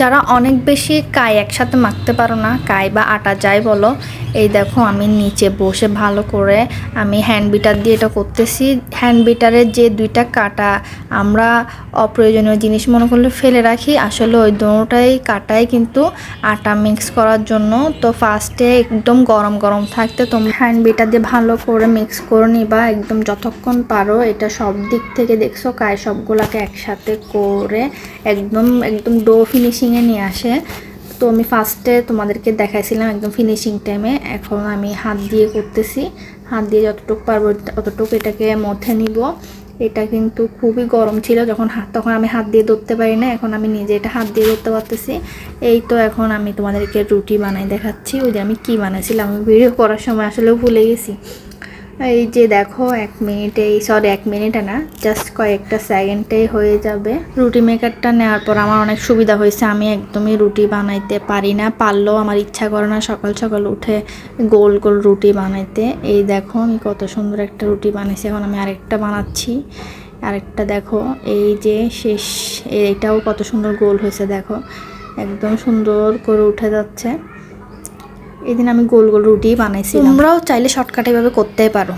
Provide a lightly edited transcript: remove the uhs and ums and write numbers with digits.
যারা অনেক বেশি কাই একসাথে মাখতে পারো না, কাই বা আটা যাই বলো, এই দেখো আমি নিচে বসে ভালো করে আমি হ্যান্ড বিটার দিয়ে এটা করতেছি। হ্যান্ড বিটারের যে দুইটা কাটা আমরা অপ্রয়োজনীয় জিনিস মনে করলে ফেলে রাখি, আসলে ওই দুটোটাই কাটাই কিন্তু আটা মিক্স করার জন্য। তো ফার্স্টে একদম গরম গরম থাকতে তোমরা হ্যান্ড বিটার দিয়ে ভালো করে মিক্স করে নিবা একদম যতক্ষণ পারো। এটা সব দিক থেকে দেখছো কাই সবগুলাকে একসাথে করে একদম একদম ডো ফিনিশিংয়ে নিয়ে আসে। তো আমি ফার্স্টে তোমাদেরকে দেখাইছিলাম একদম ফিনিশিং টাইমে, এখন আমি হাত দিয়ে করতেছি। হাত দিয়ে যতটুকু পারবো ততটুকু এটাকে মথে নিব। এটা কিন্তু খুবই গরম ছিল তখন আমি হাত দিয়ে ধরতে পারি না, এখন আমি নিজে এটা হাত দিয়ে ধরতে পারতেছি। এই তো এখন আমি তোমাদেরকে রুটি বানাই দেখাচ্ছি। ওই যে আমি কী বানাইছিলাম আমি ভিডিও করার সময় আসলে ভুলে গেছি। এই যে দেখো 1 মিনিটেই, সরি 1 মিনিটে না, জাস্ট কয়েকটা সেকেন্ডেই হয়ে যাবে। রুটি মেকারটা নেওয়ার পর আমার অনেক সুবিধা হয়েছে, আমি একদমই রুটি বানাইতে পারি না, পারলেও আমার ইচ্ছা করে না সকাল সকাল উঠে গোল গোল রুটি বানাইতে। এই দেখো আমি কত সুন্দর একটা রুটি বানাইছি, এখন আমি আরেকটা বানাচ্ছি। আরেকটা দেখো এই যে শেষ, এইটাও কত সুন্দর গোল হয়েছে, দেখো একদম সুন্দর করে উঠে যাচ্ছে। এই দিন আমি গোল গোল রুটি বানাইছি। তোমরাও চাইলে শর্টকাট এভাবে করতেই পারো।